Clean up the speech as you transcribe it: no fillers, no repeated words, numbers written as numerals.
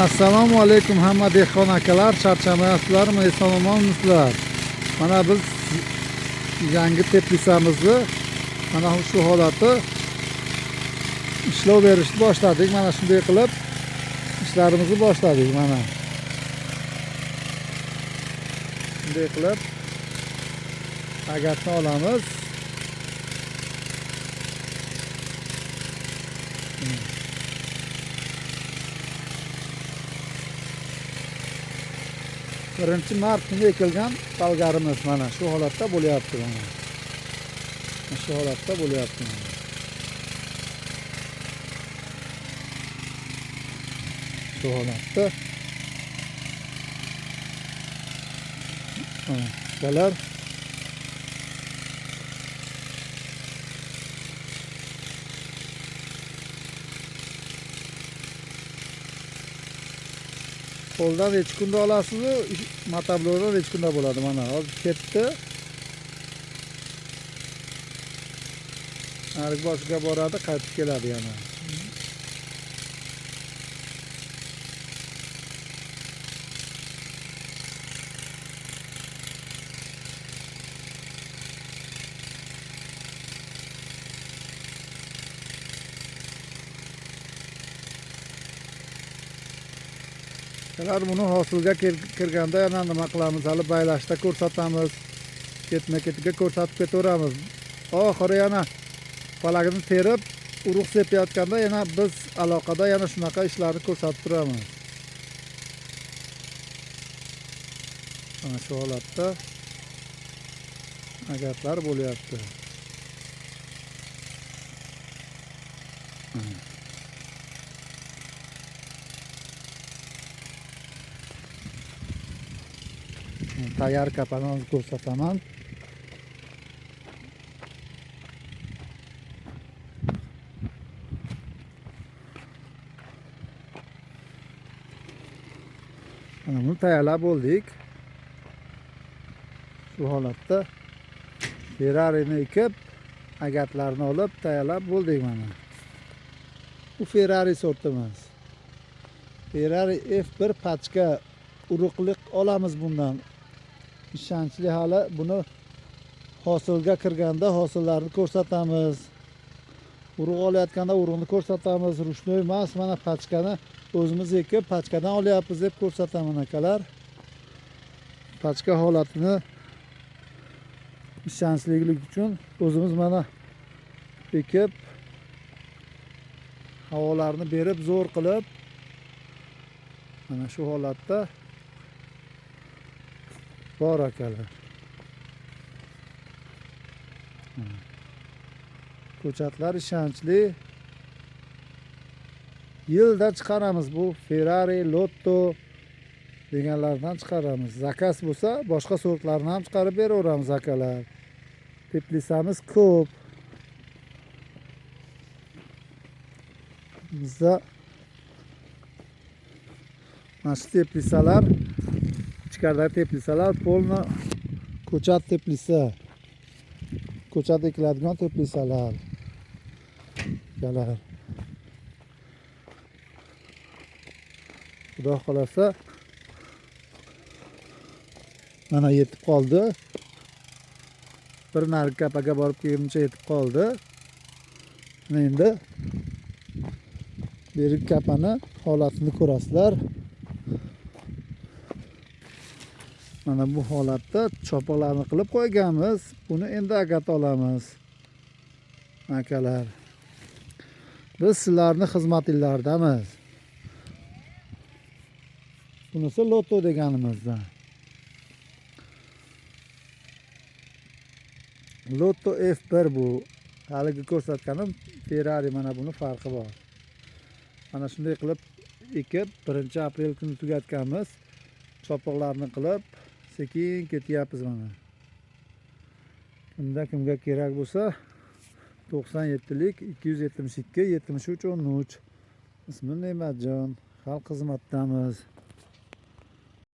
Assalomu alaykum hamma dehqon akalar, charchamayapsizlarmi, eson-omonmisizlar? Mana biz yangi teplisamizni mana shu holati ishlov berishni boshladik. Mana shunday qilib ishlarimizni boshladik. Mana shunday qilib agatni olamiz. Birinchi mart kuni ekilgan balgarimiz mana shu holatda bo'lyapti. Mana shu holatda bo'lyapti. Shu holatda galar qo'ldan necha kunda olasiz, motoblordan necha kunda bo'ladi. Mana hozir ketdi. Narigi boshiga boradi, qaytib keladi yana. Buni hosilga kirganda yana nima qilamiz? Hali baylashda ko'rsatamiz. Ketma-ketiga ko'rsatib ketaveramiz. Oxiri yana palagini terib, urug' sepayotganda yana biz aloqada yana shunaqa ishlarni ko'rsatib turamiz. Mana shu holatda agatlar bo'lyapti. Tayyor kapani ko'rsataman. Mana buni tayyorlab bo'ldik. Shu holatda Ferrarini ekib, agatlarni olib tayyorlab bo'ldik mana. Bu Ferrari sortimiz. Ferrari F1 pachka urug'liq olamiz bundan. Ishonchli, hali buni hosilga kirganda hosillarni ko'rsatamiz. Urug' olayotganda urug'ni ko'rsatamiz. Rushnoy emas, mana pachkani o'zimiz ekib, pachkadan olyapmiz deb ko'rsataman akalar. Pachka holatini ishonchlilik uchun o'zimiz mana ekib, havolarni berib, zo'r qilib mana shu holatda bor akalar. Ko'chatlar ishonchli. Yilda chiqaramiz bu Ferrari, Lotto deganlardan chiqaramiz. Zakaz bo'lsa, boshqa sortlarni ham chiqarib beraveramiz akalar. Teplisamiz ko'p. Bizda mana shu teplisalar, ichkaridagi teplisalar polni ko'chat teplisa. Ko'chat ekiladigan teplisalar. Galar. Xudo xolasa mana yetib qoldi. Bir narigi kapaga borib kelguncha yetib qoldi. Endi berigi kapani holatini ko'rasizlar. Mana bu holatda chopoqlarni qilib qo'yganmiz. Buni endi agat olamiz. Akalar, biz sizlarning xizmatinglardamiz. Bunisi Lotto deganimizda. Lotto F1 bu. Haligi ko'rsatganim Ferrari, mana buni farqi bor. Mana shunday qilib ekib 1-aprel kuni tugatganmiz. Chopoqlarni qilib sekin ketyapmiz mana. Kimga kerak bo'lsa 97lik 272 73 13. Ismim Ne'matjon. Xalq xizmatidamiz.